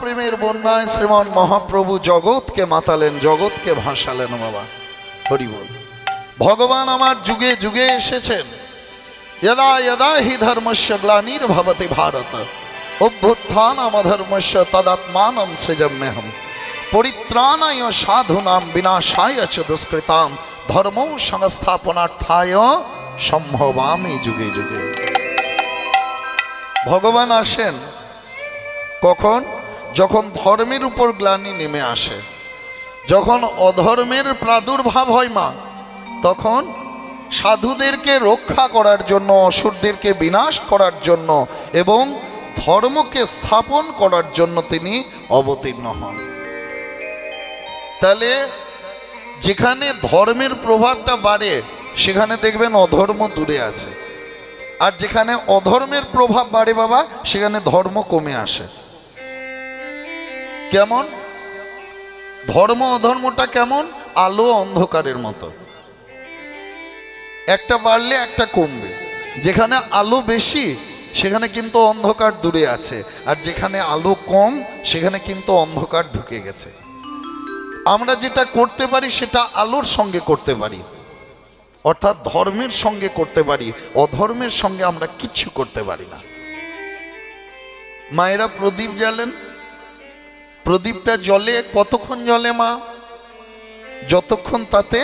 প্রেমের বন্যায় শ্রীমান মহাপ্রভু জগৎকে মাতালেন, জগৎকে ভাসালেন। বাবা হরি বল। ভগবান আমার যুগে যুগে এসেছেন। यदा यदा हि धर्मस्य ग्लानिर्भवति भारत अभ्युत्थानमधर्मस्य तदात्मानं सृजाम्यहम् परित्राणाय साधूनां विनाशाय च दुष्कृतां धर्मो संस्थापनार्थाय सम्भवामि जुगे जुगे। भगवान आसेन कखन? যখন ধর্মের উপর গ্লানি নেমে আসে, যখন অধর্মের প্রাদুর্ভাব হয় মা, তখন সাধুদেরকে রক্ষা করার জন্য, অসুরদেরকে বিনাশ করার জন্য এবং ধর্মকে স্থাপন করার জন্য তিনি অবতীর্ণ হন। তাহলে যেখানে ধর্মের প্রভাবটা বাড়ে সেখানে দেখবেন অধর্ম দূরে আছে, আর যেখানে অধর্মের প্রভাব বাড়ে বাবা সেখানে ধর্ম কমে আসে। কেমন? ধর্ম অধর্মটা কেমন? আলো অন্ধকারের মতো, একটা বাড়লে একটা কমবে। যেখানে আলো বেশি সেখানে কিন্তু অন্ধকার দূরে আছে, আর যেখানে আলো কম সেখানে কিন্তু অন্ধকার ঢুকে গেছে। আমরা যেটা করতে পারি সেটা আলোর সঙ্গে করতে পারি, অর্থাৎ ধর্মের সঙ্গে করতে পারি, অধর্মের সঙ্গে আমরা কিচ্ছু করতে পারি না। মায়েরা প্রদীপ জ্বালেন, প্রদীপটা জ্বলে কতক্ষণ জ্বলে মা? যতক্ষণ তাতে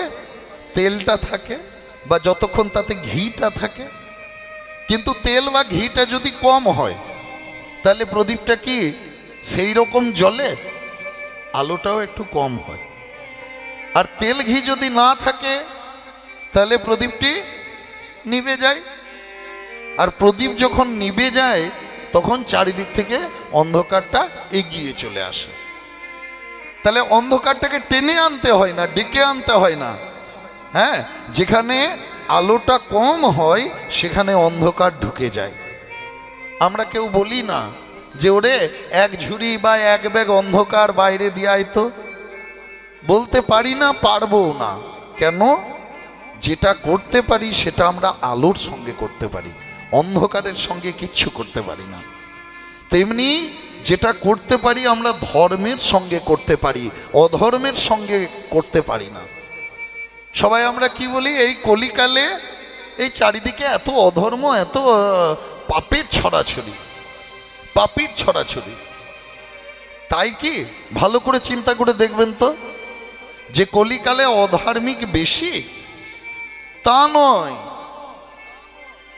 তেলটা থাকে বা যতক্ষণ তাতে ঘিটা থাকে। কিন্তু তেল বা ঘিটা যদি কম হয় তাহলে প্রদীপটা কি সেই রকম জ্বলে? আলোটাও একটু কম হয়। আর তেল ঘি যদি না থাকে তাহলে প্রদীপটি নিভে যায়। আর প্রদীপ যখন নিভে যায় তখন চারিদিক থেকে অন্ধকারটা এগিয়ে চলে আসে। তাহলে অন্ধকারটাকে টেনে আনতে হয় না, ডেকে আনতে হয় না। হ্যাঁ, যেখানে আলোটা কম হয় সেখানে অন্ধকার ঢুকে যায়। আমরা কেউ বলি না যে ওরে এক ঝুড়ি বা এক ব্যাগ অন্ধকার বাইরে দিয়ে আয় তো। বলতে পারি না, পারবো না। কেন? যেটা করতে পারি সেটা আমরা আলোর সঙ্গে করতে পারি, অন্ধকারের সঙ্গে কিচ্ছু করতে পারি না। তেমনি যেটা করতে পারি আমরা ধর্মের সঙ্গে করতে পারি, অধর্মের সঙ্গে করতে পারি না। সবাই আমরা কি বলি, এই কলিকালে এই চারিদিকে এত অধর্ম, এত পাপের ছড়াছড়ি, পাপীর ছড়াছড়ি। তাই কি? ভালো করে চিন্তা করে দেখবেন তো, যে কলিকালে অধার্মিক বেশি তা নয়।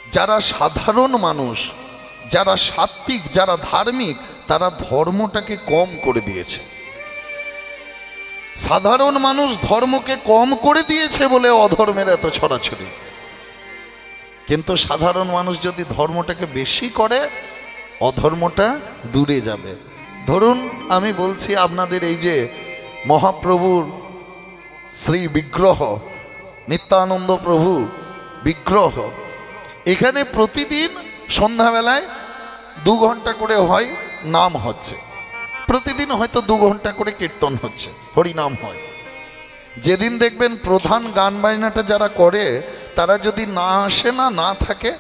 যারা সাধারণ মানুষ, যারা সাত্ত্বিক, যারা ধার্মিক, তারা ধর্মটাকে কম করে দিয়েছে। সাধারণ মানুষ ধর্মকে কম করে দিয়েছে বলে অধর্মের এত ছড়াছড়ি। কিন্তু সাধারণ মানুষ যদি ধর্মটাকে বেশি করে অধর্মটা দূরে যাবে। ধরুন আমি বলছি আপনাদের এই যে মহাপ্রভুর শ্রী বিগ্রহ, নিত্যানন্দ প্রভুর বিগ্রহ, এখানে প্রতিদিন সন্ধ্যাবেলায় 2 ঘন্টা করে হয় নাম হচ্ছে, প্রতিদিন হয়তো 2 ঘন্টা করে কীর্তন হচ্ছে, হরিনাম হয়। যেদিন দেখবেন প্রধান গান বাজনাটা যারা করে তারা যদি না আসে না, না থাকে,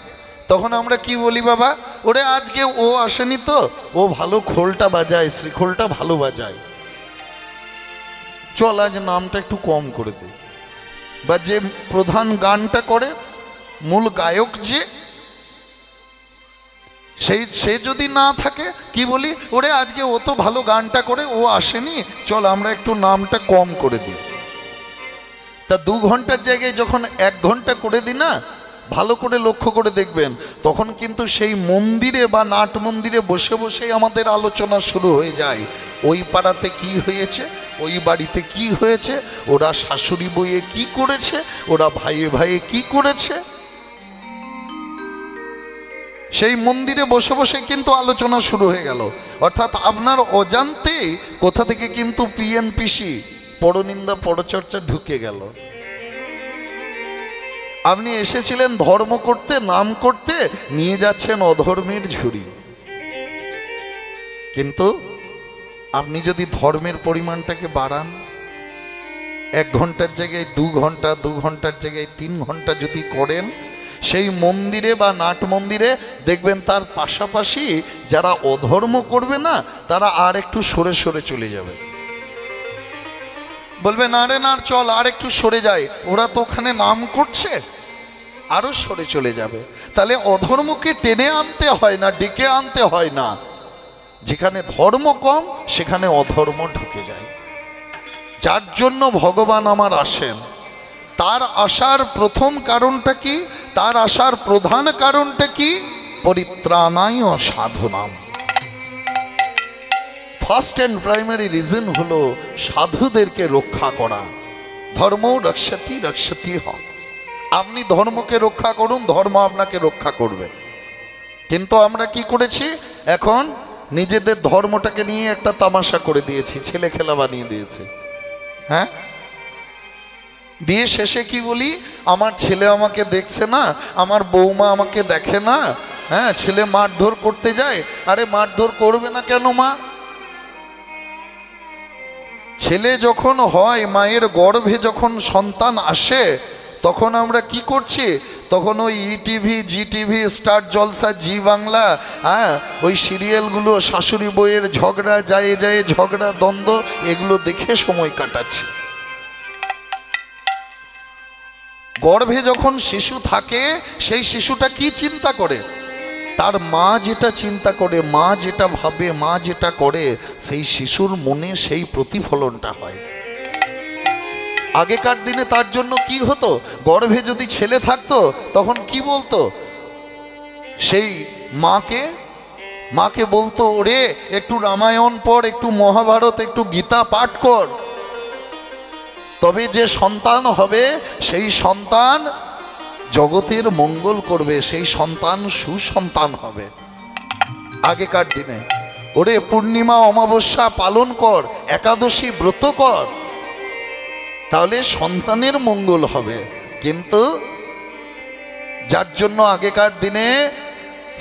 তখন আমরা কি বলি, বাবা ওরে আজকে ও আসেনি তো, ও ভালো খোলটা বাজায়, শ্রীখোলটা ভালো বাজায়, চল আজ নামটা একটু কম করে দে। বা যে প্রধান গানটা করে, মূল গায়ক যে, সে যদি না থাকে কি বলি, ওরে আজকে ও তো ভালো গানটা করে, ও আসেনি, চল আমরা একটু নামটা কম করে দিই। তা 2 ঘন্টার জায়গায় যখন 1 ঘন্টা করে দিই না, ভালো করে লক্ষ্য করে দেখবেন তখন কিন্তু সেই মন্দিরে বা নাট মন্দিরে বসে বসেই আমাদের আলোচনা শুরু হয়ে যায়। ওই পাড়াতে কি হয়েছে, ওই বাড়িতে কি হয়েছে, ওরা শাশুড়ি বইয়ে কি করেছে, ওরা ভাইয়ে ভাইয়ে কি করেছে, সেই মন্দিরে বসে বসে কিন্তু আলোচনা শুরু হয়ে গেল। অর্থাৎ আপনার অজান্তে কোথা থেকে কিন্তু পিএনপিসি, পরনিন্দা পরচর্চা ঢুকে গেল। আপনি এসেছিলেন ধর্ম করতে, নাম করতে, নিয়ে যাচ্ছেন অধর্মের ঝুড়ি। কিন্তু আপনি যদি ধর্মের পরিমাণটাকে বাড়ান, 1 ঘন্টার জায়গায় 2 ঘন্টা, 2 ঘন্টার জায়গায় 3 ঘন্টা যদি করেন, সেই মন্দিরে বা নাট মন্দিরে দেখবেন তার পাশাপাশি যারা অধর্ম করবে না তারা আর একটু সরে সরে চলে যাবে, বলবে না রে না চল আর একটু সরে যায়, ওরা তো ওখানে নাম করছে, আরো সরে চলে যাবে। তাহলে অধর্মকে টেনে আনতে হয় না, ডেকে আনতে হয় না, যেখানে ধর্ম কম সেখানে অধর্ম ঢুকে যায়। যার জন্য ভগবান আমার আসেন, তার আসার প্রথম কারণটা কি, তার আসার প্রধান কারণটা কি, পরিত্রাণায় সাধনাম। ফার্স্ট অ্যান্ড প্রাইমারি রিজন হলো সাধুদেরকে রক্ষা করা। ধর্ম রক্ষতি রক্ষতি হ, আপনি ধর্মকে রক্ষা করুন, ধর্ম আপনাকে রক্ষা করবে। কিন্তু আমরা কি করেছি, এখন নিজেদের ধর্মটাকে নিয়ে একটা তামাশা করে দিয়েছি, ছেলে খেলা বানিয়ে দিয়েছি। হ্যাঁ, দিয়ে শেষে কি বলি, আমার ছেলে আমাকে দেখছে না, আমার বৌমা আমাকে দেখে না, হ্যাঁ ছেলে মারধর করতে যায়। আরে মারধর করবে না কেন মা? ছেলে যখন হয়, মায়ের গর্ভে যখন সন্তান আসে, তখন আমরা কি করছি, তখন ওই ইটিভি, জি টিভি, স্টার জলসা, জি বাংলা, হ্যাঁ ওই সিরিয়ালগুলো, শাশুড়ি বইয়ের ঝগড়া, যায় যায় ঝগড়া, দ্বন্দ্ব, এগুলো দেখে সময় কাটাচ্ছি। গর্ভে যখন শিশু থাকে, সেই শিশুটা কি চিন্তা করে, তার মা যেটা চিন্তা করে, মা যেটা ভাবে, মা যেটা করে, সেই শিশুর মনে সেই প্রতিফলনটা হয়। আগেকার দিনে তার জন্য কি হতো, গর্ভে যদি ছেলে থাকতো তখন কি বলতো, সেই মাকে বলতো, ওরে একটু রামায়ণ পড়, একটু মহাভারত, একটু গীতা পাঠ কর, তবে যে সন্তান হবে সেই সন্তান জগতের মঙ্গল করবে, সেই সন্তান সুসন্তান হবে। আগেকার দিনে ওরে পূর্ণিমা অমাবস্যা পালন কর, একাদশী ব্রত কর, তাহলে সন্তানের মঙ্গল হবে। কিন্তু যার জন্য আগেকার দিনে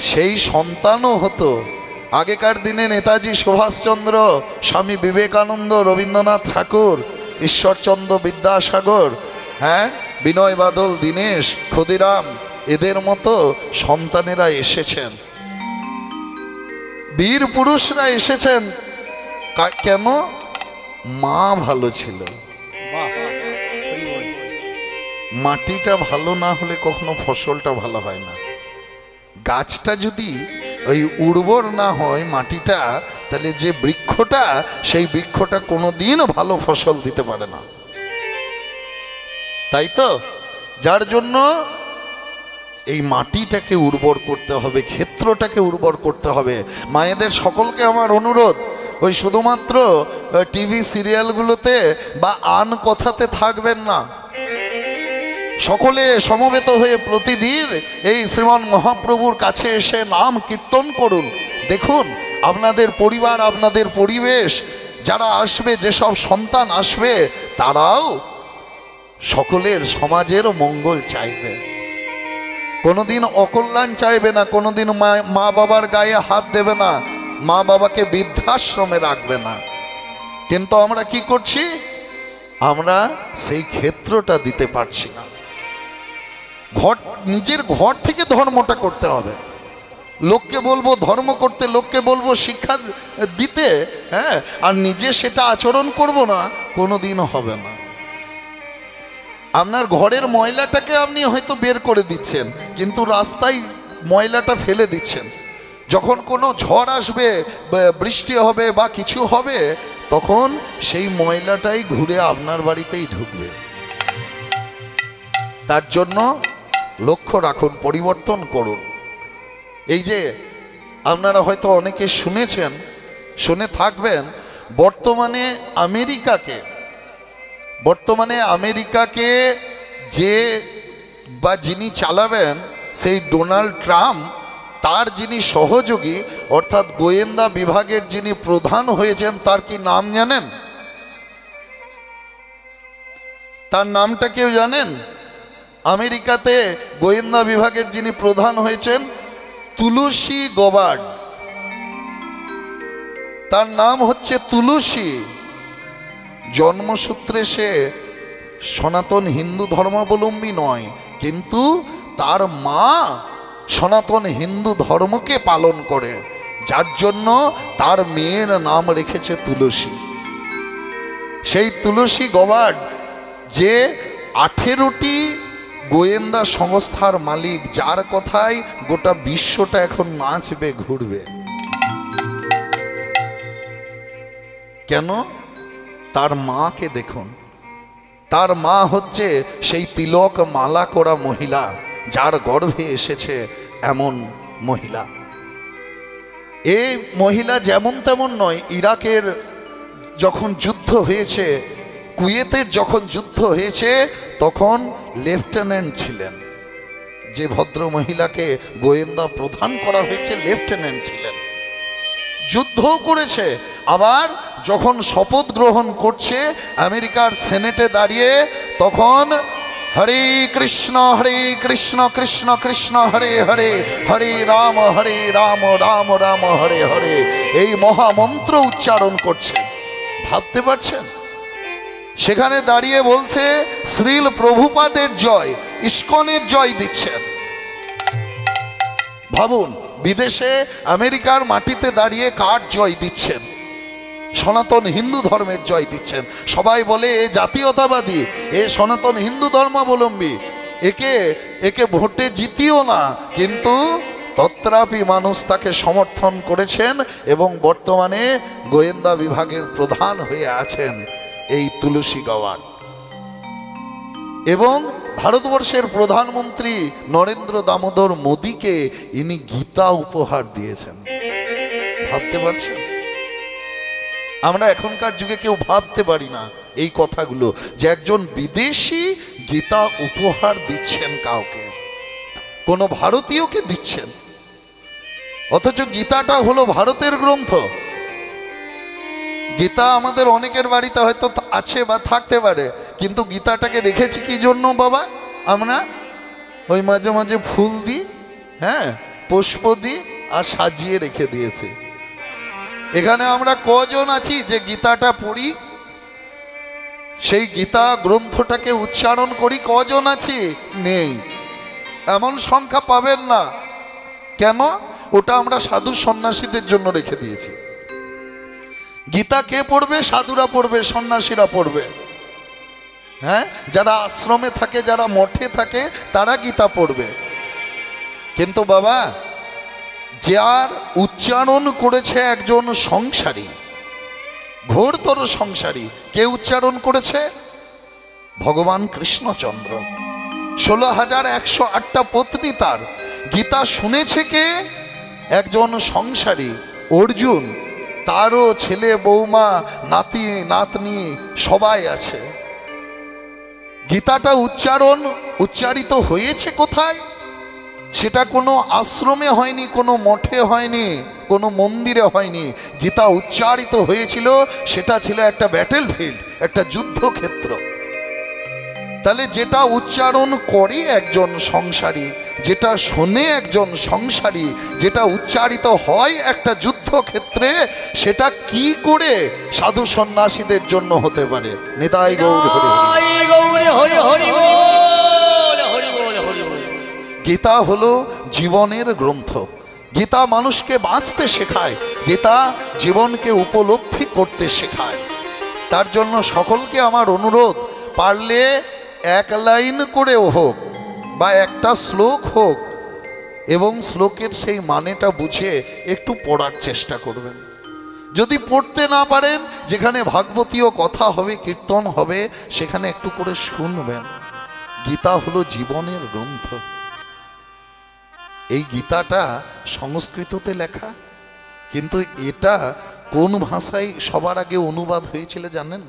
সেই সন্তানও হতো। আগেকার দিনে নেতাজি সুভাষচন্দ্র, স্বামী বিবেকানন্দ, রবীন্দ্রনাথ ঠাকুর, ঈশ্বরচন্দ্র বিদ্যাসাগর, হ্যাঁ বিনয় বাদল দীনেশ, ক্ষুদিরাম, এদের মতো সন্তানেরা এসেছেন, বীর পুরুষরা এসেছেন। কেন? মা ভালো ছিল। মাটিটা ভালো না হলে কখনো ফসলটা ভালো হয় না। গাছটা যদি ওই উর্বর না হয় মাটিটা, তাহলে যে বৃক্ষটা, সেই বৃক্ষটা কোনোদিনও ভালো ফসল দিতে পারে না, তাই তো? যার জন্য এই মাটিটাকে উর্বর করতে হবে, ক্ষেত্রটাকে উর্বর করতে হবে। মায়েদের সকলকে আমার অনুরোধ, ওই শুধুমাত্র টিভি সিরিয়ালগুলোতে বা আন কথাতে থাকবেন না, সকলে সমবেত হয়ে প্রতিদিন এই শ্রীমান মহাপ্রভুর কাছে এসে নাম কীর্তন করুন। দেখুন আপনাদের পরিবার, আপনাদের পরিবেশ, যারা আসবে, যেসব সন্তান আসবে, তারাও সকলের সমাজেরও মঙ্গল চাইবে, কোনোদিন অকল্যাণ চাইবে না, কোনোদিন মা বাবার গায়ে হাত দেবে না, মা বাবাকে বৃদ্ধাশ্রমে রাখবে না। কিন্তু আমরা কি করছি, আমরা সেই ক্ষেত্রটা দিতে পারছি না। নিজের ঘর থেকে ধর্মটা করতে হবে। লোককে বলবো ধর্ম করতে, লোককে বলবো শিক্ষা দিতে, হ্যাঁ, আর নিজে সেটা আচরণ করব না, কোনোদিনও হবে না। আপনার ঘরের ময়লাটাকে আপনি হয়তো বের করে দিচ্ছেন, কিন্তু রাস্তায় ময়লাটা ফেলে দিচ্ছেন। যখন কোনো ঝড় আসবে, বৃষ্টি হবে বা কিছু হবে, তখন সেই ময়লাটাই ঘুরে আপনার বাড়িতেই ঢুকবে। তার জন্য লক্ষ্য রাখুন, পরিবর্তন করুন। এই যে আপনারা হয়তো অনেকে শুনেছেন, শুনে থাকবেন, বর্তমানে আমেরিকাকে যে বা যিনি চালাবেন, সেই ডোনাল্ড ট্রাম্প, তার যিনি সহযোগী অর্থাৎ গোয়েন্দা বিভাগের যিনি প্রধান হয়েছেন, তার কি নাম জানেন? তার নামটা কেউ জানেন? আমেরিকাতে গোয়েন্দা বিভাগের যিনি প্রধান হয়েছেন, তুলসী গবার্ড। তার নাম হচ্ছে তুলসী। জন্মসূত্রে সে সনাতন হিন্দু ধর্মাবলম্বী নয়, কিন্তু তার মা সনাতন হিন্দু ধর্মকে পালন করে, যার জন্য তার মেয়ের নাম রেখেছে তুলসী। সেই তুলসী গওয়ার্ড যে 18টি গোয়েন্দা সংস্থার মালিক, যার কথায় গোটা বিশ্বটা এখন নাচবে ঘুরবে। কেন? তার মাকে দেখুন, তার মা হচ্ছে সেই তিলক মালা করা মহিলা, যার গর্ভে এসেছে এমন মহিলা। এই মহিলা যেমন তেমন নয়। ইরাকের যখন যুদ্ধ হয়েছে, কুয়েতের যখন যুদ্ধ হয়েছে, তখন লেফটেন্যান্ট ছিলেন। যে ভদ্র মহিলাকে গোয়েন্দা প্রধান করা হয়েছে লেফটেন্যান্ট ছিলেন, যুদ্ধও করেছে। আবার যখন শপথ গ্রহণ করছে আমেরিকার সেনেটে দাঁড়িয়ে, তখন হরে কৃষ্ণ কৃষ্ণ কৃষ্ণ হরে হরে, হরে রাম রাম রাম হরে হরে, এই মহামন্ত্র উচ্চারণ করছে। ভাবতে পারছেন? সেখানে দাঁড়িয়ে বলছে শ্রীল প্রভুপাদের জয়, ইস্কনের জয় দিচ্ছেন। ভাবুন, বিদেশে আমেরিকার মাটিতে দাঁড়িয়ে কার জয় দিচ্ছেন? সনাতন হিন্দু ধর্মের জয় দিচ্ছেন। সবাই বলে এ জাতীয়তাবাদী, এ সনাতন হিন্দু ধর্মাবলম্বী, একে ভোটে জিতিও না, কিন্তু তত্রাপি মানুষ তাকে সমর্থন করেছেন এবং বর্তমানে গোয়েন্দা বিভাগের প্রধান হয়ে আছেন এই তুলসী গাওয়ার্ড। এবং ভারতবর্ষের প্রধানমন্ত্রী নরেন্দ্র দামোদর মোদীকে ইনি গীতা উপহার দিয়েছেন। ভাবতে পারছেন? আমরা এখনকার যুগে কেউ ভাবতে পারি না এই কথাগুলো, যে একজন বিদেশি গীতা উপহার দিচ্ছেন কাউকে, কোনো ভারতীয়কে দিচ্ছেন। অথচ গীতাটা হলো ভারতের গ্রন্থ। গীতা আমাদের অনেকের বাড়িতে হয়তো আছে বা থাকতে পারে, কিন্তু গীতাটাকে রেখেছি কি জন্য বাবা? আমরা ওই মাঝে মাঝে ফুল দিই, হ্যাঁ, পুষ্প দিই আর সাজিয়ে রেখে দিয়েছি। এখানে আমরা কজন আছি যে গীতাটা পড়ি, সেই গীতা গ্রন্থটাকে উচ্চারণ করি? কজন আছি? নেই। এমন সংখ্যা পাবেন না। কেন? ওটা আমরা সাধু সন্ন্যাসীদের জন্য রেখে দিয়েছি। গীতা কে পড়বে? সাধুরা পড়বে, সন্ন্যাসীরা পড়বে। হ্যাঁ, যারা আশ্রমে থাকে, যারা মঠে থাকে, তারা গীতা পড়বে। কিন্তু বাবা, যার উচ্চারণ করেছে একজন সংসারী, ঘোরতর সংসারী, কে উচ্চারণ করেছে? ভগবান কৃষ্ণচন্দ্র। 16,108টা পত্নী তার। গীতা শুনেছে কে? একজন সংসারী, অর্জুন। তারও ছেলে বৌমা, নাতি নাতনি সবাই আছে। গীতাটা উচ্চারিত হয়েছে কোথায়? সেটা কোনো আশ্রমে হয়নি, কোনো মঠে হয়নি, কোনো মন্দিরে হয়নি। গীতা উচ্চারিত হয়েছিল, সেটা ছিল একটা ব্যাটেলফিল্ড, একটা যুদ্ধক্ষেত্র। তাহলে যেটা উচ্চারণ করে একজন সংসারী, যেটা শোনে একজন সংসারী, যেটা উচ্চারিত হয় একটা যুদ্ধক্ষেত্রে, সেটা কি করে সাধু সন্ন্যাসীদের জন্য হতে পারে? নিতাই গৌর হরি হরি। গীতা হলো জীবনের গ্রন্থ। গীতা মানুষকে বাঁচতে শেখায়, গীতা জীবনকে উপলব্ধি করতে শেখায়। তার জন্য সকলকে আমার অনুরোধ, পারলে এক লাইন করেও হোক বা একটা শ্লোক হোক, এবং শ্লোকের সেই মানেটা বুঝে একটু পড়ার চেষ্টা করবেন। যদি পড়তে না পারেন, যেখানে ভাগবতীয় কথা হবে, কীর্তন হবে, সেখানে একটু করে শুনবেন। গীতা হলো জীবনের গ্রন্থ। এই গীতাটা সংস্কৃততে লেখা, কিন্তু এটা কোন ভাষায় সবার আগে অনুবাদ হয়েছিল জানেন?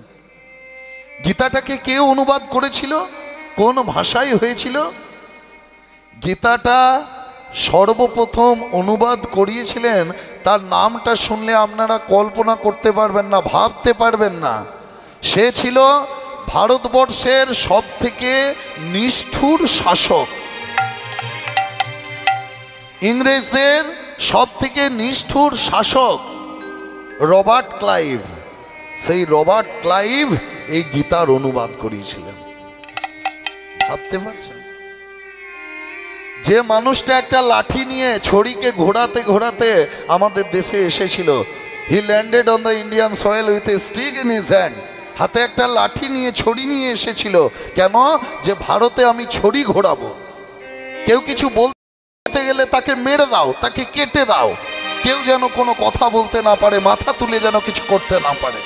গীতাটাকে কে অনুবাদ করেছিল? কোন ভাষায় হয়েছিল? গীতাটা সর্বপ্রথম অনুবাদ করিয়েছিলেন, তার নামটা শুনলে আপনারা কল্পনা করতে পারবেন না, ভাবতে পারবেন না। সে ছিল ভারতবর্ষের সবথেকে নিষ্ঠুর শাসক, ইংরেজদের সবথেকে নিষ্ঠুর শাসক রবার্ট ক্লাইভ। সেই রবার্ট ক্লাইভ এই গীতার অনুবাদ করিয়েছিলেন। ভাবতে পারছেন? যে মানুষটা একটা লাঠি নিয়ে ছড়িকে ঘোরাতে ঘোরাতে আমাদের দেশে এসেছিল, he landed on the Indian soil with a stick in his hand. হাতে একটা লাঠি নিয়ে ছড়ি নিয়ে এসেছিল, কেন? যে ভারতে আমি ছড়ি ঘোরাবো। কেউ কিছু বলতে গেলে তাকে মেরে দাও, তাকে কেটে দাও, কেউ যেন কোনো কথা বলতে না পারে, মাথা তুলে যেন কিছু করতে না পারে।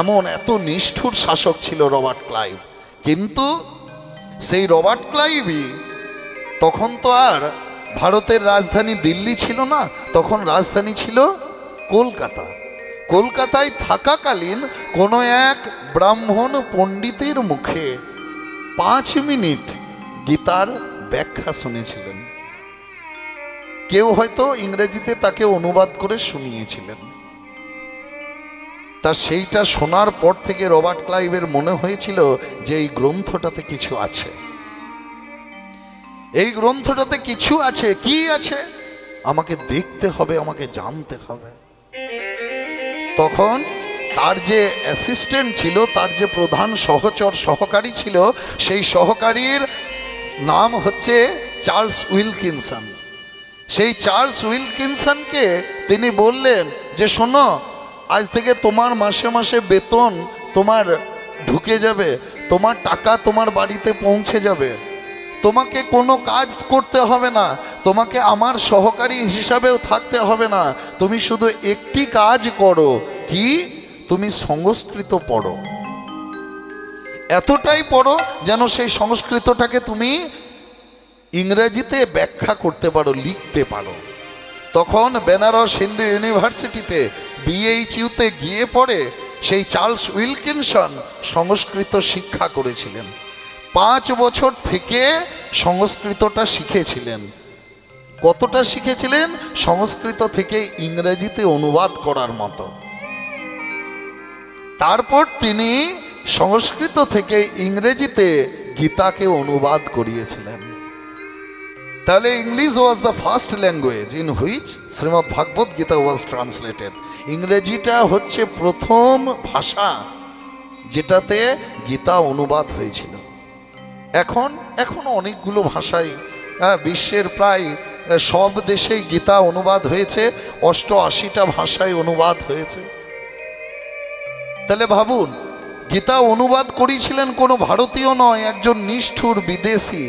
এমন এত নিষ্ঠুর শাসক ছিল রবার্ট ক্লাইভ। কিন্তু সেই রবার্ট ক্লাইভই তখন তো আর ভারতের রাজধানী দিল্লি ছিল না, তখন রাজধানী ছিল কলকাতা। কলকাতায় থাকাকালীন কোনো এক ব্রাহ্মণ পণ্ডিতের মুখে 5 মিনিট গীতার ব্যাখ্যা শুনেছিলেন। কেউ হয়তো ইংরেজিতে তাকে অনুবাদ করে শুনিয়েছিলেন। তা সেইটা শোনার পর থেকে রবার্ট ক্লাইভের মনে হয়েছিল যে এই গ্রন্থটাতে কিছু আছে, এই গ্রন্থটাতে কিছু আছে। কি আছে? আমাকে দেখতে হবে, আমাকে জানতে হবে। তখন তার যে অ্যাসিস্ট্যান্ট ছিল, তার যে প্রধান সহকারী ছিল, সেই সহকারীর নাম হচ্ছে চার্লস উইলকিনসন। সেই চার্লস উইলকিনসনকে তিনি বললেন যে শোনো, আজ থেকে তোমার মাসে মাসে বেতন তোমার ঢুকে যাবে, তোমার টাকা তোমার বাড়িতে পৌঁছে যাবে, তোমাকে কোনো কাজ করতে হবে না, তোমাকে আমার সহকারী হিসাবেও থাকতে হবে না, তুমি শুধু একটি কাজ করো। কি? তুমি সংস্কৃত পড়ো, এতটাই পড়ো যেন সেই সংস্কৃতটাকে তুমি ইংরেজিতে ব্যাখ্যা করতে পারো, লিখতে পারো। তখন বেনারস হিন্দু ইউনিভার্সিটিতে BHUতে গিয়ে পড়ে সেই চার্লস উইলকিনসন সংস্কৃত শিক্ষা করেছিলেন। 5 বছর থেকে সংস্কৃতটা শিখেছিলেন। কতটা শিখেছিলেন? সংস্কৃত থেকে ইংরেজিতে অনুবাদ করার মতো। তারপর তিনি সংস্কৃত থেকে ইংরেজিতে গীতাকে অনুবাদ করিয়েছিলেন। তাহলে English was the first language in which Shrimad Bhagavad Gita was translated. ইংরেজিটা হচ্ছে প্রথম ভাষা যেটাতে গীতা অনুবাদ হয়েছিল। এখন অনেকগুলো ভাষাই, বিশ্বের প্রায় সব দেশেই গীতা অনুবাদ হয়েছে, 88টা ভাষায় অনুবাদ হয়েছে। তাহলে ভাবুন, গীতা অনুবাদ করেছিলেন কোনো ভারতীয় নয়, একজন নিষ্ঠুর বিদেশি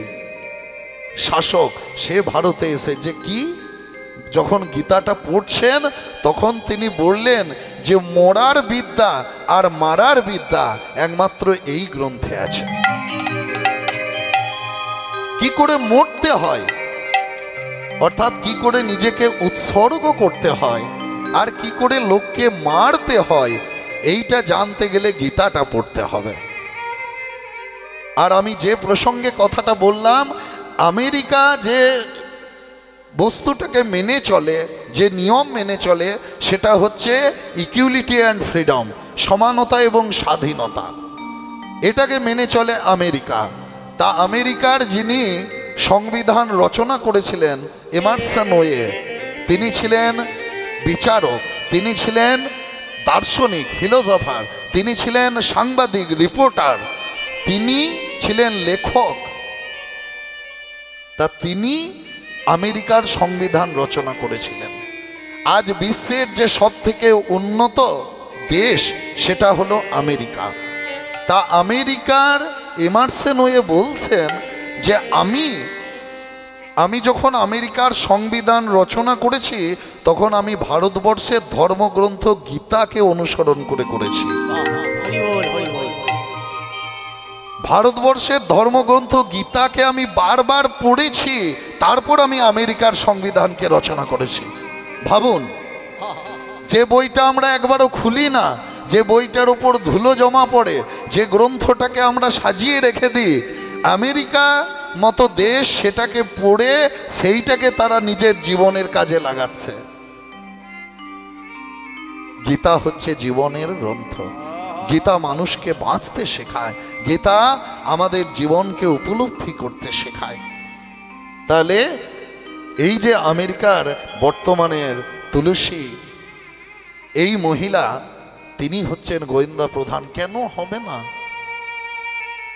শাসক। সে ভারতে এসে যে কি, যখন গীতাটা পড়ছেন তখন তিনি বললেন যে মরার বিদ্যা আর মারার বিদ্যা একমাত্র এই গ্রন্থে আছে। কি করে মরতে হয়, অর্থাৎ কি করে নিজেকে উৎসর্গ করতে হয়, আর কি করে লোককে মারতে হয়, এইটা জানতে গেলে গীতাটা পড়তে হবে। আর আমি যে প্রসঙ্গে কথাটা বললাম, আমেরিকা যে বস্তুটাকে মেনে চলে, যে নিয়ম মেনে চলে, সেটা হচ্ছে ইকুয়ালিটি অ্যান্ড ফ্রিডম, সমানতা এবং স্বাধীনতা। এটাকে মেনে চলে আমেরিকা। তা আমেরিকার যিনি সংবিধান রচনা করেছিলেন এমারসন ওয়ে, তিনি ছিলেন বিচারক, তিনি ছিলেন দার্শনিক, ফিলোসফার, তিনি ছিলেন সাংবাদিক, রিপোর্টার, তিনি ছিলেন লেখক। তা তিনি আমেরিকার সংবিধান রচনা করেছিলেন। আজ বিশ্বের যে সব থেকে উন্নত দেশ সেটা হলো আমেরিকা। তা আমেরিকার এমারসন ওয়ে বলছেন যে আমি যখন আমেরিকার সংবিধান রচনা করেছি তখন আমি ভারতবর্ষের ধর্মগ্রন্থ গীতাকে অনুসরণ করে করেছি। ভারতবর্ষের ধর্মগ্রন্থ গীতাকে আমি বারবার পড়েছি, তারপর আমি আমেরিকার সংবিধানকে রচনা করেছি। ভাবুন, যে বইটা আমরা একবারও খুলি না, যে বইটার উপর ধুলো জমা পড়ে, যে গ্রন্থটাকে আমরা সাজিয়ে রেখে দিই, আমেরিকা মতো দেশ সেটাকে পড়ে সেইটাকে তারা নিজের জীবনের কাজে লাগাচ্ছে। গীতা হচ্ছে জীবনের গ্রন্থ। গীতা মানুষকে বাঁচতে শেখায়, গীতা আমাদের জীবনকে উপলব্ধি করতে শেখায়। তাহলে এই যে আমেরিকার বর্তমানের তুলসী, এই মহিলা, তিনি হচ্ছেন গোয়েন্দা প্রধান। কেন হবে না?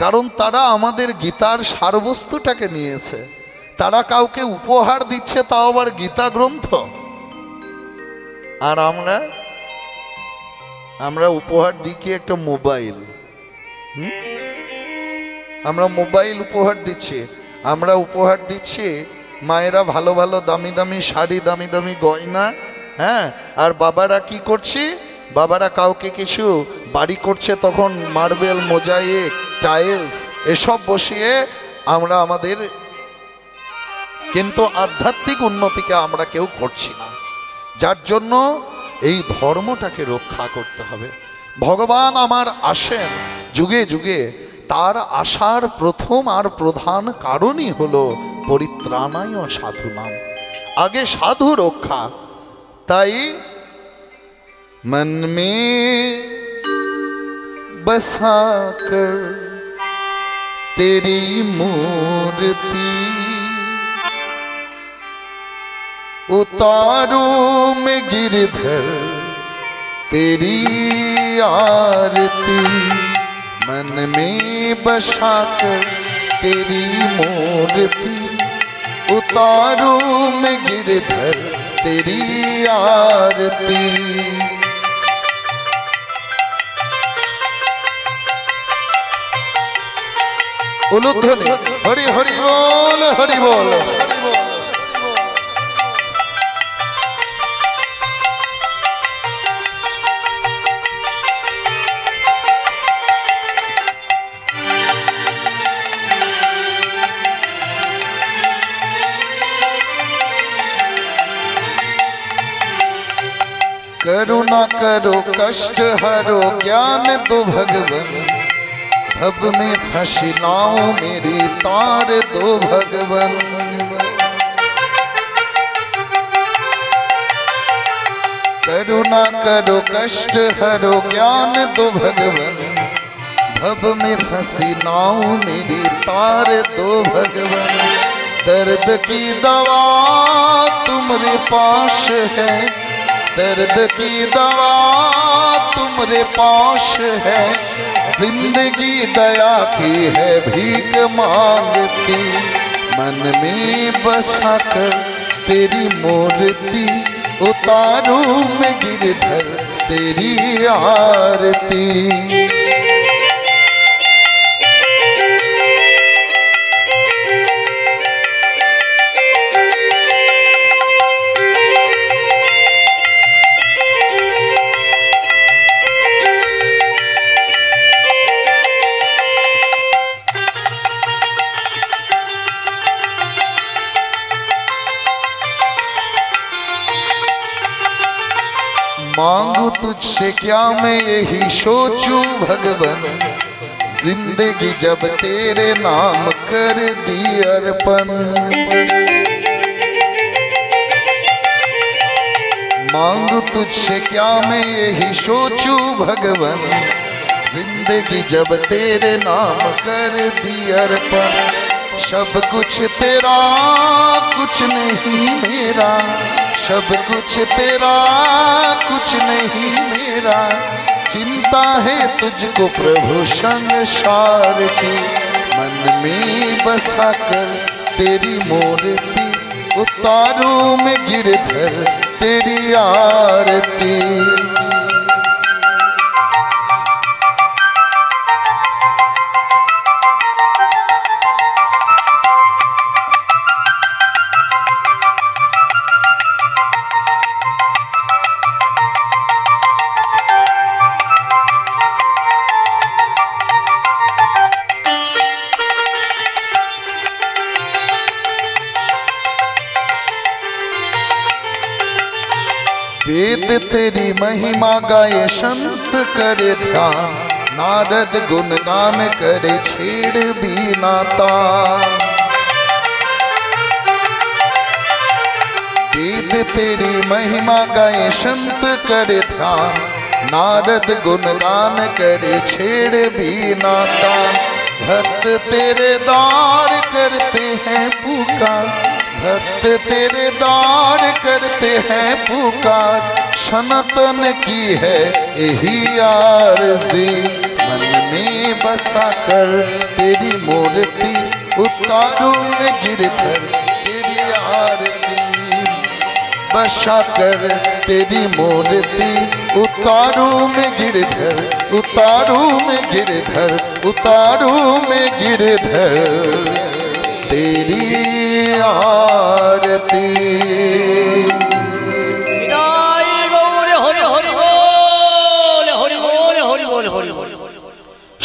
কারণ তারা আমাদের গীতার সারবস্তুটাকে নিয়েছে। তারা কাউকে উপহার দিচ্ছে, তাও আবার গীতা গ্রন্থ। আর আমরা উপহার দিই কি একটা মোবাইল। আমরা মোবাইল উপহার দিচ্ছি, আমরা উপহার দিচ্ছি মায়েরা ভালো ভালো দামি দামি শাড়ি, দামি দামি গয়না। হ্যাঁ, আর বাবারা কি করছি, বাবারা কাউকে কিছু বাড়ি করছে, তখন মার্বেল, মোজাইক, টাইলস এসব বসিয়ে আমরা আমাদের, কিন্তু আধ্যাত্মিক উন্নতিকে আমরা কেউ করছি না। যার জন্য এই ধর্মটাকে রক্ষা করতে হবে। ভগবান আমার আসেন যুগে যুগে, তার আসার প্রথম আর প্রধান কারণই হলো পরিত্রাণায় সাধুনাম, আগে সাধু রক্ষা। তাই मन में बसाकर तेरी मूर्ति उतारू में गिरधर तेरी आरती। मन में बसाकर तेरी मूर्ति उतारू में गिरधर तेरी आरती। उलुध्वनि हरि हरि बोल, हरि बोल। करुणा करो कष्ट हरो ज्ञान दो भगवन, अब में फंसी नाव मेरी तार दो भगवन। करुणा करो कष्ट हरो ज्ञान दो भगवन, भव में फंसी नाव मेरी तार दो भगवन। दर्द की दवा तुम्हारे पास है, दर्द की दवा तुम्हारे पास है, जिंदगी दया की है भीख मांगती। मन में बसा कर तेरी मूर्ति उतारू में गिरधर तेरी आरती। मांगू तुझसे क्या मैं यही सोचूं भगवन, जिंदगी जब तेरे नाम कर दी अर्पण। मांगू तुझसे क्या मैं यही सोचूं भगवन, जिंदगी जब तेरे नाम कर दी अर्पण। सब कुछ तेरा कुछ नहीं मेरा, सब कुछ तेरा कुछ नहीं मेरा। चिंता है तुझको प्रभु संसार की, मन में बसा कर तेरी मूर्ति उतारू में गिरधर तेरी आरती। वेद तेरी महिमा गाए संत करे ध्यान, नारद गुणगान करे छेड़ बीना तान। वेद तेरी महिमा गाए संत करे ध्यान, नारद गुणगान करे छेड़ बीना तान। भक्त तेरे द्वार करते हैं पुकार, भक्त तेरे द्वार करते हैं पुकार। सनातन की है यही आरज़ी, मन में बसा कर तेरी मूर्ति उतारूं मैं गिरधर तेरी आरती, बसा कर तेरी मूर्ति उतारूं मैं गिरधर, उतारूं मैं गिरधर, उतारूं मैं गिरधर तेरी आरती।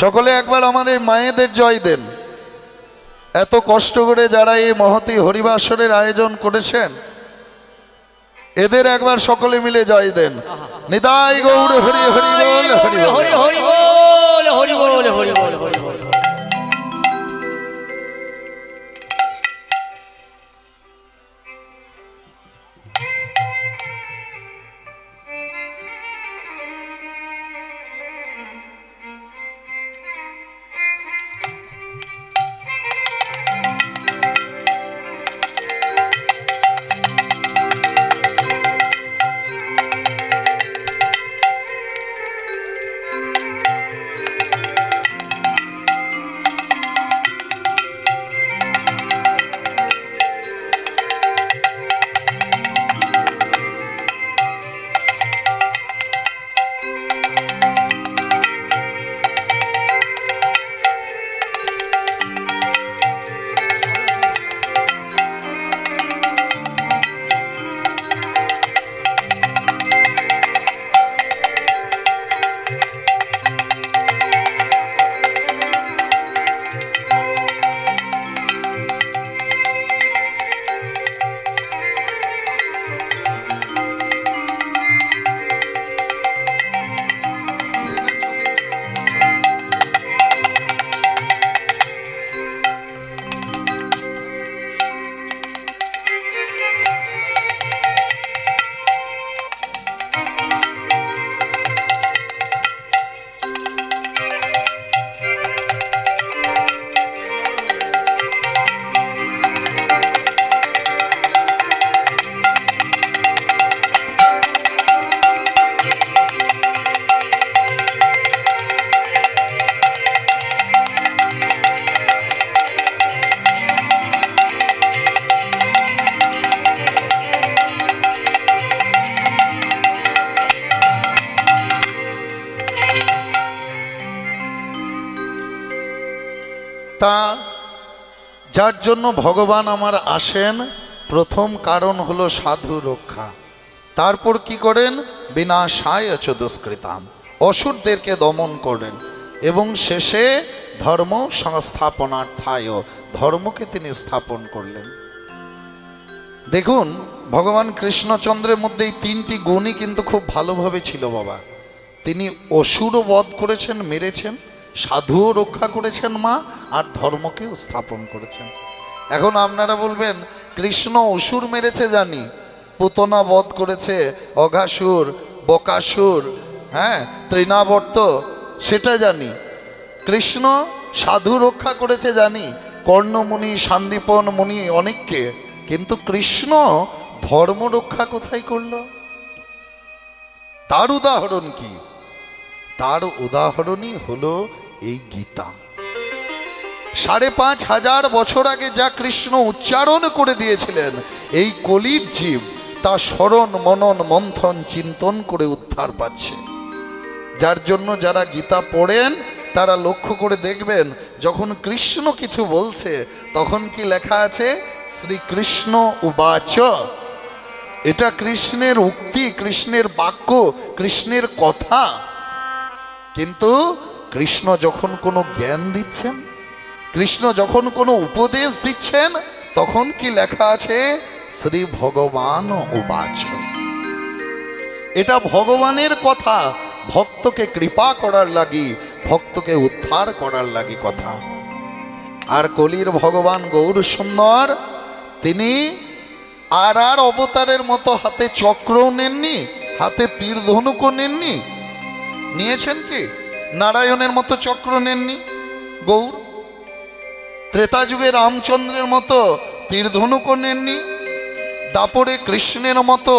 সকলে একবার আমাদের মায়েদের জয় দেন। এত কষ্ট করে যারা এই মহতী হরিবাসরের আয়োজন করেছেন এদের একবার সকলে মিলে জয় দেন। নিতাই গৌর হরি হরি বল, হরি হরি হরি বল, হরি বল, হরি বল, হরি বল। তা যার জন্য ভগবান আমার আসেন প্রথম কারণ হলো সাধু রক্ষা, তারপর কি করেন বিনাশায় চ দুষ্কৃতাম, অসুরদেরকে দমন করেন এবং শেষে ধর্ম সংস্থাপনার্থায়, ধর্মকে তিনি স্থাপন করলেন। দেখুন ভগবান কৃষ্ণচন্দ্রের মধ্যে এই তিনটি গুণই কিন্তু খুব ভালোভাবে ছিল বাবা। তিনি অসুরও বধ করেছেন, মেরেছেন, সাধুও রক্ষা করেছেন মা, আর ধর্মকেও স্থাপন করেছেন। এখন আপনারা বলবেন কৃষ্ণ অসুর মেরেছে জানি, পুতনা বধ করেছে, অঘাসুর, বকাসুর, হ্যাঁ তৃণাবর্ত সেটা জানি, কৃষ্ণ সাধু রক্ষা করেছে জানি, কর্ণমুনি, সান্দীপন মুনি অনেককে, কিন্তু কৃষ্ণ ধর্ম রক্ষা কোথায় করল? তার উদাহরণ কি? তার উদাহরণই হলো এই গীতা। ৫,৫০০ বছর আগে যা কৃষ্ণ উচ্চারণ করে দিয়েছিলেন, এই কলির জীব তা স্মরণ মনন মন্থন চিন্তন করে উদ্ধার পাচ্ছে। যার জন্য যারা গীতা পড়েন তারা লক্ষ্য করে দেখবেন যখন কৃষ্ণ কিছু বলছে তখন কি লেখা আছে শ্রীকৃষ্ণ উবাচ। এটা কৃষ্ণের উক্তি, কৃষ্ণের বাক্য, কৃষ্ণের কথা। কিন্তু কৃষ্ণ যখন কোনো জ্ঞান দিচ্ছেন, কৃষ্ণ যখন কোনো উপদেশ দিচ্ছেন, তখন কি লেখা আছে শ্রী ভগবান উবাচ। এটা ভগবানের কথা, ভক্তকে কৃপা করার লাগি, ভক্তকে উদ্ধার করার লাগি কথা। আর কলির ভগবান গৌর সুন্দর তিনি আর অবতারের মতো হাতে চক্রও নেননি, হাতে তীর ধনুকও নেননি। নিয়েছেন কি? নারায়ণের মতো চক্র নেননি গৌর, ত্রেতা যুগে রামচন্দ্রের মতো তীর ধনুকও নেননি, দাপরে কৃষ্ণের মতো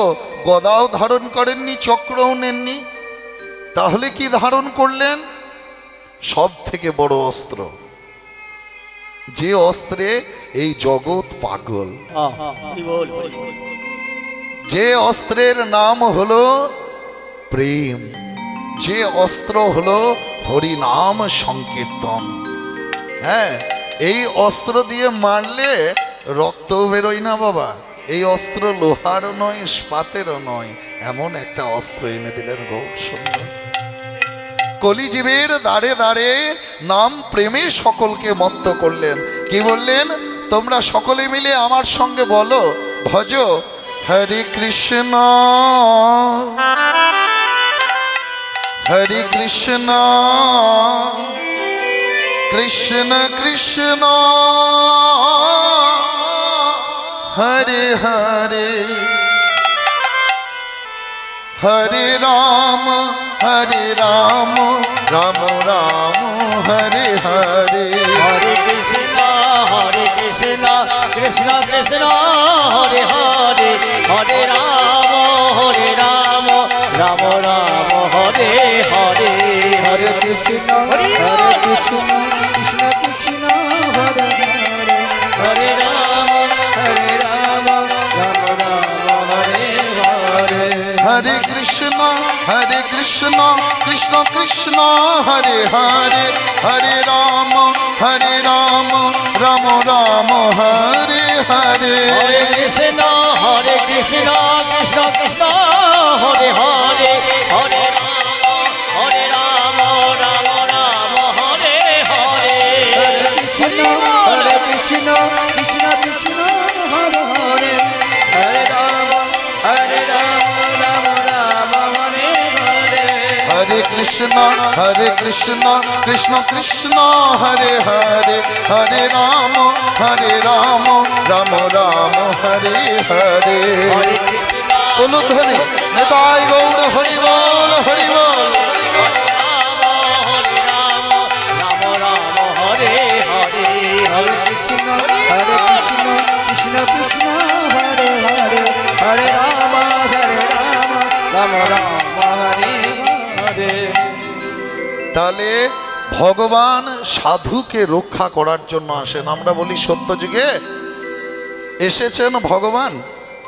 গদাও ধারণ করেননি, চক্রও নেননি, তাহলে কি ধারণ করলেন? সব থেকে বড় অস্ত্র, যে অস্ত্রে এই জগৎ পাগল, যে অস্ত্রের নাম হলো প্রেম, যে অস্ত্র হলো হরি নাম সংকীর্তন। হ্যাঁ, এই অস্ত্র দিয়ে মারলে রক্ত বেরোয় না বাবা। এই অস্ত্র লোহারও নয়, ইস্পাতেরও নয়, এমন একটা অস্ত্র এনে দিলেন গৌর সুন্দর। কলিজীবের দাঁড়ে দাঁড়ে নাম প্রেমে সকলকে মত্ত করলেন। কি বললেন? তোমরা সকলে মিলে আমার সঙ্গে বলো, ভজ হরে কৃষ্ণ হরে কৃষ্ণ কৃষ্ণ কৃষ্ণ হরে হরে হরে রাম রাম রাম হরে হরে। হরে কৃষ্ণ কৃষ্ণ কৃষ্ণ হরে হরে, হরে রাম রাম রাম হরে হরে। হরে কৃষ্ণ কৃষ্ণ কৃষ্ণ হরে হরে, হরে রাম রাম রাম হরে হরে। হরে কৃষ্ণ কৃষ্ণ কৃষ্ণ হরে হরে, হরে রাম রাম রাম হরে হরে। হরে কৃষ্ণ কৃষ্ণ কৃষ্ণ হরে হরে, হরে রাম রাম হরে হরে। হরে কৃষ্ণ কৃষ্ণ কৃষ্ণ হরে হরে, হরে রাম রাম রাম হরে হরে। হরে কৃষ্ণ কৃষ্ণ কৃষ্ণ হরে হরে, হরে রাম রাম রাম হরে হরে। অনুধ্বনি নেতাই গৌর হরি বল হরি বল। রাম রাম হরে হরে, হরে কৃষ্ণ কৃষ্ণ কৃষ্ণ হরে হরে, হরে রাম রাম রাম হরে হরে। তাহলে ভগবান সাধুকে রক্ষা করার জন্য আসেন। আমরা বলি সত্যযুগে এসেছেন ভগবান,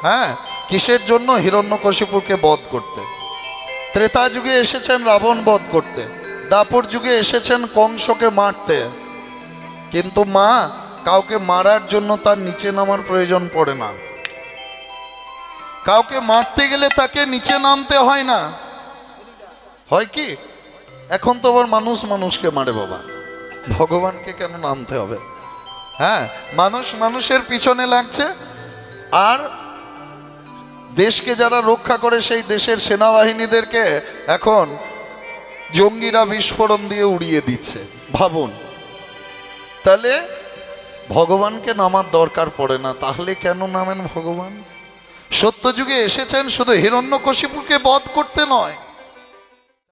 হ্যাঁ, কিসের জন্য? হিরণ্যকশিপুরকে বধ করতে। ত্রেতা যুগে এসেছেন রাবণ বধ করতে। দাপর যুগে এসেছেন কংসকে মারতে। কিন্তু মা, কাউকে মারার জন্য তার নিচে নামার প্রয়োজন পড়ে না। কাউকে মারতে গেলে তাকে নিচে নামতে হয় না, হয় কি? এখন তো আবার মানুষ মানুষকে মারে বাবা, ভগবানকে কেন নামতে হবে? হ্যাঁ, মানুষ মানুষের পিছনে লাগছে, আর দেশকে যারা রক্ষা করে সেই দেশের সেনাবাহিনীদেরকে এখন জঙ্গিরা বিস্ফোরণ দিয়ে উড়িয়ে দিচ্ছে। ভাবুন, তাহলে ভগবানকে নামার দরকার পড়ে না। তাহলে কেন নামেন ভগবান? সত্যযুগে এসেছেন শুধু হিরণ্যকশিপুকে বধ করতে নয়,